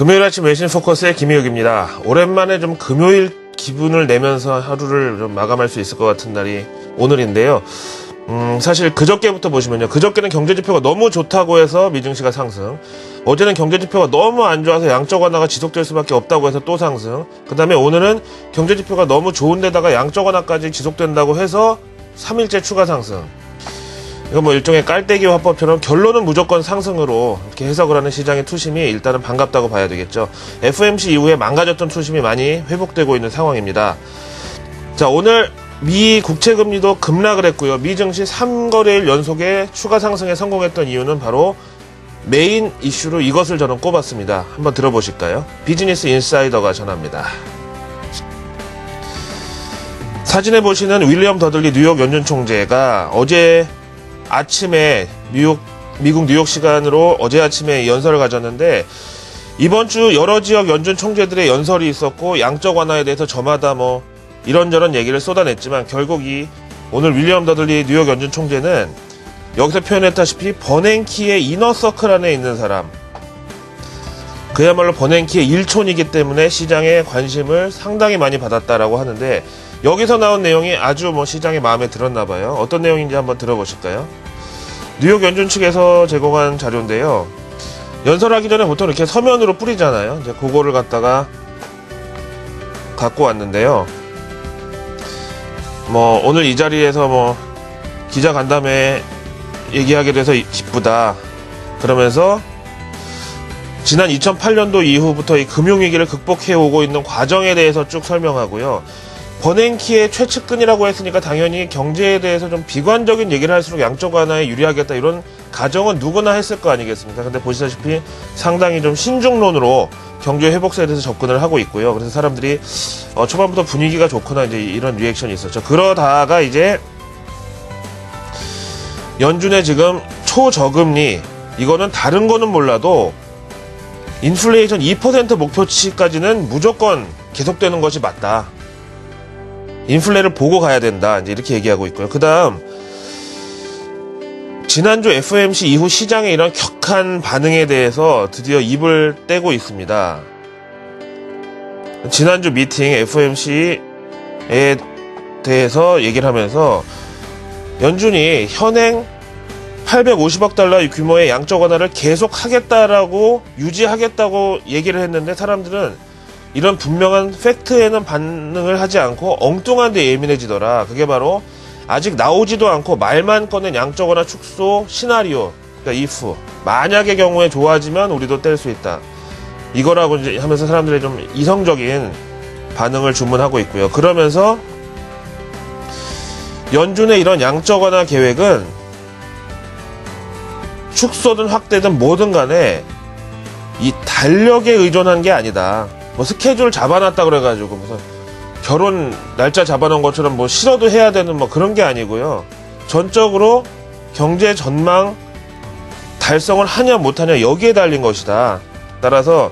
금요일 아침 외신 포커스의 김희욱입니다. 오랜만에 좀 금요일 기분을 내면서 하루를 좀 마감할 수 있을 것 같은 날이 오늘인데요. 사실 그저께부터 보시면요. 그저께는 경제지표가 너무 좋다고 해서 미증시가 상승. 어제는 경제지표가 너무 안 좋아서 양적 완화가 지속될 수밖에 없다고 해서 또 상승. 그 다음에 오늘은 경제지표가 너무 좋은데다가 양적 완화까지 지속된다고 해서 3일째 추가 상승. 이거 뭐 일종의 깔때기 화법처럼 결론은 무조건 상승으로 이렇게 해석을 하는 시장의 투심이 일단은 반갑다고 봐야 되겠죠. FOMC 이후에 망가졌던 투심이 많이 회복되고 있는 상황입니다. 자, 오늘 미 국채금리도 급락을 했고요. 미 증시 3거래일 연속에 추가 상승에 성공했던 이유는 바로 메인 이슈로 이것을 저는 꼽았습니다. 한번 들어보실까요? 비즈니스 인사이더가 전합니다. 사진에 보시는 윌리엄 더들리 뉴욕 연준 총재가 어제 아침에 미국 뉴욕 시간으로 어제 아침에 연설을 가졌는데, 이번 주 여러 지역 연준 총재들의 연설이 있었고 양적 완화에 대해서 저마다 뭐 이런저런 얘기를 쏟아냈지만, 결국 오늘 윌리엄 더들리 뉴욕 연준 총재는 여기서 표현했다시피 버냉키의 이너서클 안에 있는 사람, 그야말로 버냉키의 일촌이기 때문에 시장의 관심을 상당히 많이 받았다라고 하는데, 여기서 나온 내용이 아주 시장에 마음에 들었나 봐요. 어떤 내용인지 한번 들어보실까요? 뉴욕 연준 측에서 제공한 자료인데요. 연설하기 전에 보통 이렇게 서면으로 뿌리잖아요. 이제 그거를 갖다가 갖고 왔는데요. 오늘 이 자리에서 기자 간담회 얘기하게 돼서 기쁘다. 그러면서 지난 2008년도 이후부터 이 금융위기를 극복해 오고 있는 과정에 대해서 쭉 설명하고요. 버냉키의 최측근이라고 했으니까 당연히 경제에 대해서 좀 비관적인 얘기를 할수록 양적 완화에 유리하겠다, 이런 가정은 누구나 했을 거 아니겠습니까? 근데 보시다시피 상당히 좀 신중론으로 경제 회복세에 대해서 접근을 하고 있고요. 그래서 사람들이 초반부터 분위기가 좋구나, 이제 이런 리액션이 있었죠. 그러다가 이제 연준의 지금 초저금리, 이거는 다른 거는 몰라도 인플레이션 2% 목표치까지는 무조건 계속되는 것이 맞다. 인플레를 보고 가야 된다. 이제 이렇게 얘기하고 있고요. 그 다음, 지난주 FOMC 이후 시장의 이런 격한 반응에 대해서 드디어 입을 떼고 있습니다. 지난주 미팅 FOMC에 대해서 얘기를 하면서 연준이 현행 850억 달러 규모의 양적 완화를 계속 하겠다라고, 유지하겠다고 얘기를 했는데, 사람들은 이런 분명한 팩트에는 반응을 하지 않고 엉뚱한 데 예민해지더라. 그게 바로 아직 나오지도 않고 말만 꺼낸 양적 완화 축소 시나리오, 그러니까 if, 만약의 경우에 좋아지면 우리도 뗄 수 있다, 이거라고 이제 하면서 사람들이 좀 이성적인 반응을 주문하고 있고요. 그러면서 연준의 이런 양적 완화 계획은 축소든 확대든 뭐든 간에 이 달력에 의존한 게 아니다. 스케줄 잡아놨다 그래가지고 무슨 결혼 날짜 잡아놓은 것처럼 싫어도 해야 되는 그런 게 아니고요. 전적으로 경제 전망 달성을 하냐 못하냐 여기에 달린 것이다. 따라서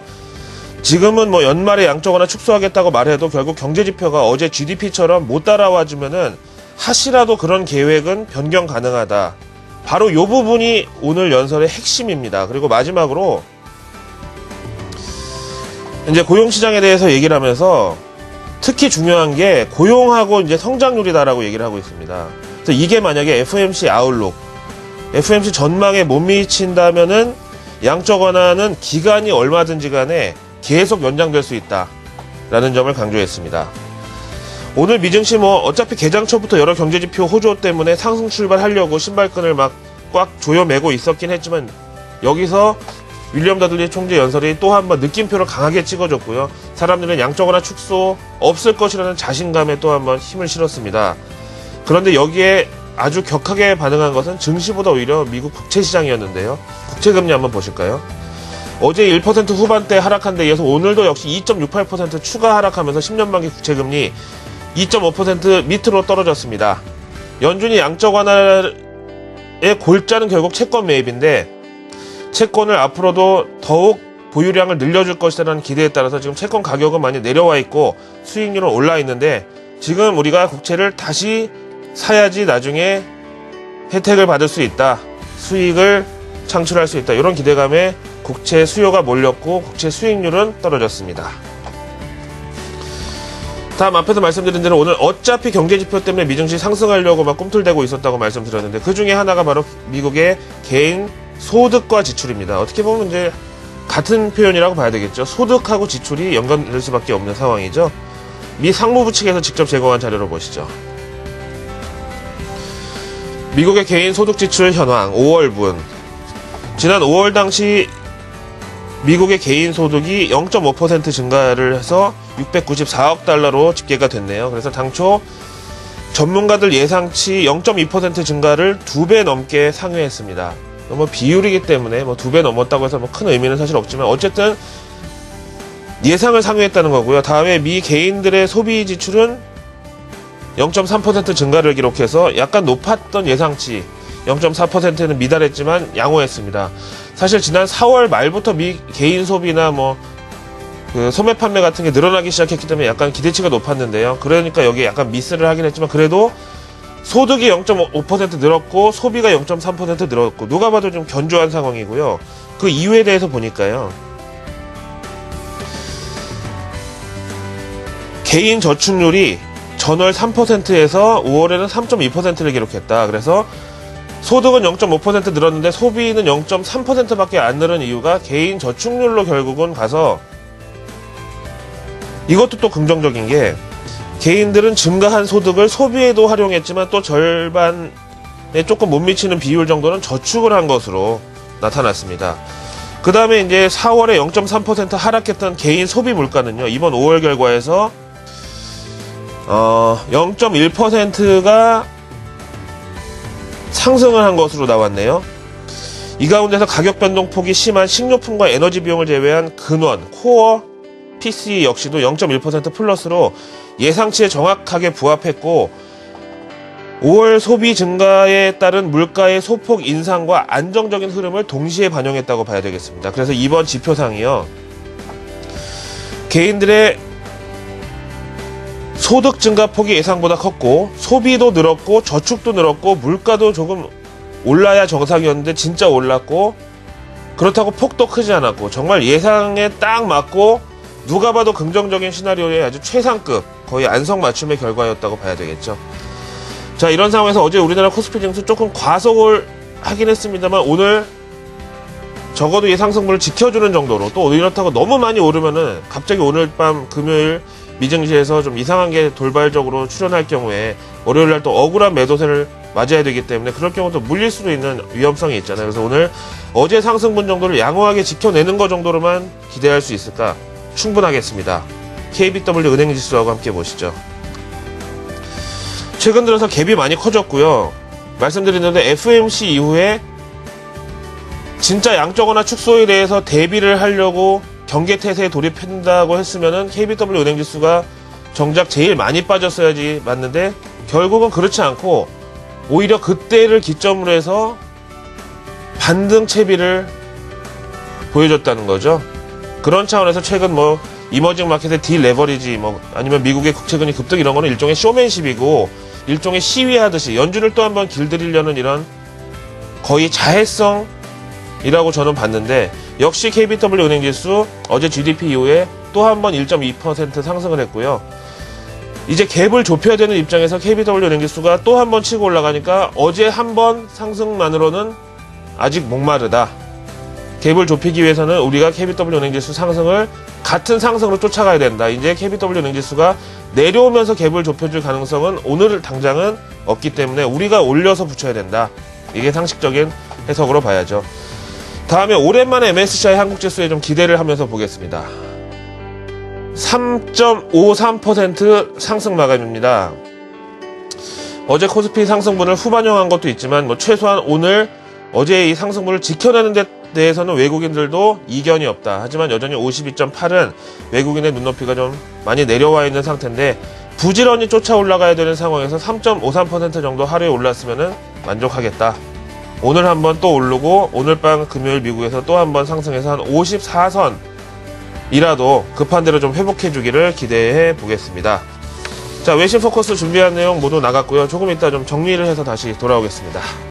지금은 연말에 양적 완화 축소하겠다고 말해도 결국 경제 지표가 어제 GDP처럼 못 따라와주면은 하시라도 그런 계획은 변경 가능하다. 바로 이 부분이 오늘 연설의 핵심입니다. 그리고 마지막으로 이제 고용시장에 대해서 얘기를 하면서 특히 중요한 게 고용하고 이제 성장률이다라고 얘기를 하고 있습니다. 그래서 이게 만약에 FOMC 아웃룩, FOMC 전망에 못 미친다면은 양적 완화는 기간이 얼마든지 간에 계속 연장될 수 있다라는 점을 강조했습니다. 오늘 미증시 어차피 개장 초부터 여러 경제지표 호조 때문에 상승 출발하려고 신발끈을 막 꽉 조여매고 있었긴 했지만, 여기서 윌리엄 더들리 총재 연설이 또 한 번 느낌표를 강하게 찍어줬고요. 사람들은 양적 완화 축소 없을 것이라는 자신감에 또 한 번 힘을 실었습니다. 그런데 여기에 아주 격하게 반응한 것은 증시보다 오히려 미국 국채 시장이었는데요. 국채금리 한번 보실까요? 어제 1% 후반대 하락한 데 이어서 오늘도 역시 2.68% 추가 하락하면서 10년 만기 국채금리 2.5% 밑으로 떨어졌습니다. 연준이 양적 완화의 골자는 결국 채권 매입인데, 채권을 앞으로도 더욱 보유량을 늘려줄 것이라는 기대에 따라서 지금 채권 가격은 많이 내려와 있고 수익률은 올라 있는데, 지금 우리가 국채를 다시 사야지 나중에 혜택을 받을 수 있다, 수익을 창출할 수 있다, 이런 기대감에 국채 수요가 몰렸고 국채 수익률은 떨어졌습니다. 다음 앞에서 말씀드린 대로 오늘 어차피 경제지표 때문에 미증시 상승하려고 막 꿈틀대고 있었다고 말씀드렸는데 그 중에 하나가 바로 미국의 개인 소득과 지출입니다. 어떻게 보면 이제 같은 표현이라고 봐야 되겠죠. 소득하고 지출이 연관될 수밖에 없는 상황이죠. 미 상무부 측에서 직접 제공한 자료로 보시죠. 미국의 개인 소득 지출 현황 5월분. 지난 5월 당시 미국의 개인 소득이 0.5% 증가를 해서 694억 달러로 집계가 됐네요. 그래서 당초 전문가들 예상치 0.2% 증가를 2배 넘게 상회했습니다. 뭐 비율이기 때문에 뭐 2배 넘었다고 해서 뭐 큰 의미는 사실 없지만 어쨌든 예상을 상회했다는 거고요. 다음에 미 개인들의 소비 지출은 0.3% 증가를 기록해서 약간 높았던 예상치 0.4%는 미달했지만 양호했습니다. 사실 지난 4월 말부터 미 개인 소비나 그 소매 판매 같은 게 늘어나기 시작했기 때문에 약간 기대치가 높았는데요. 그러니까 여기에 약간 미스를 하긴 했지만 그래도 소득이 0.5% 늘었고 소비가 0.3% 늘었고 누가 봐도 좀 견조한 상황이고요. 그 이유에 대해서 보니까요. 개인 저축률이 전월 3%에서 5월에는 3.2%를 기록했다. 그래서 소득은 0.5% 늘었는데 소비는 0.3%밖에 안 늘은 이유가 개인 저축률로 결국은 가서 이것도 또 긍정적인 게 개인들은 증가한 소득을 소비에도 활용했지만 또 절반에 조금 못 미치는 비율 정도는 저축을 한 것으로 나타났습니다. 그 다음에 이제 4월에 0.3% 하락했던 개인 소비 물가는요, 이번 5월 결과에서 0.1%가 상승을 한 것으로 나왔네요. 이 가운데서 가격 변동폭이 심한 식료품과 에너지 비용을 제외한 근원, 코어 PC 역시도 0.1% 플러스로 예상치에 정확하게 부합했고 5월 소비 증가에 따른 물가의 소폭 인상과 안정적인 흐름을 동시에 반영했다고 봐야 되겠습니다. 그래서 이번 지표상이요. 개인들의 소득 증가폭이 예상보다 컸고 소비도 늘었고 저축도 늘었고 물가도 조금 올라야 정상이었는데 진짜 올랐고 그렇다고 폭도 크지 않았고 정말 예상에 딱 맞고 누가 봐도 긍정적인 시나리오의 아주 최상급 거의 안성맞춤의 결과였다고 봐야 되겠죠. 자, 이런 상황에서 어제 우리나라 코스피 지수 조금 과속을 하긴 했습니다만 오늘 적어도 예상승부를 지켜주는 정도로 또 이렇다고 너무 많이 오르면은 갑자기 오늘 밤 금요일 미증시에서 좀 이상한 게 돌발적으로 출현할 경우에 월요일날 또 억울한 매도세를 맞아야 되기 때문에 그럴 경우도 물릴 수도 있는 위험성이 있잖아요. 그래서 오늘 어제 상승분 정도를 양호하게 지켜내는 것 정도로만 기대할 수 있을까? 충분하겠습니다. KBW 은행지수하고 함께 보시죠. 최근 들어서 갭이 많이 커졌고요. 말씀드렸는데 FOMC 이후에 진짜 양적완화 축소에 대해서 대비를 하려고 경계태세에 돌입한다고 했으면은 KBW 은행지수가 정작 제일 많이 빠졌어야지 맞는데 결국은 그렇지 않고 오히려 그때를 기점으로 해서 반등 채비를 보여줬다는 거죠. 그런 차원에서 최근 이머징 마켓의 딜레버리지 아니면 미국의 국채금리 급등 이런 거는 일종의 쇼맨십이고 일종의 시위하듯이 연준을 또 한번 길들이려는 이런 거의 자해성이라고 저는 봤는데 역시 KBW 은행지수 어제 GDP 이후에 또 한 번 1.2% 상승을 했고요. 이제 갭을 좁혀야 되는 입장에서 KBW 은행지수가 또 한 번 치고 올라가니까 어제 한 번 상승만으로는 아직 목마르다. 갭을 좁히기 위해서는 우리가 KBW 은행지수 상승을 같은 상승으로 쫓아가야 된다. 이제 KBW 은행지수가 내려오면서 갭을 좁혀줄 가능성은 오늘 당장은 없기 때문에 우리가 올려서 붙여야 된다. 이게 상식적인 해석으로 봐야죠. 다음에 오랜만에 MSCI 한국지수에 좀 기대를 하면서 보겠습니다. 3.53% 상승 마감입니다. 어제 코스피 상승분을 후반영한 것도 있지만 최소한 오늘 어제 이 상승분을 지켜내는 데 대해서는 외국인들도 이견이 없다. 하지만 여전히 52.8은 외국인의 눈높이가 좀 많이 내려와 있는 상태인데 부지런히 쫓아 올라가야 되는 상황에서 3.53% 정도 하루에 올랐으면 만족하겠다. 오늘 한번 또 오르고 오늘 밤 금요일 미국에서 또 한번 상승해서 한 54선이라도 급한 대로 좀 회복해 주기를 기대해 보겠습니다. 자, 외신 포커스 준비한 내용 모두 나갔고요. 조금 이따 좀 정리를 해서 다시 돌아오겠습니다.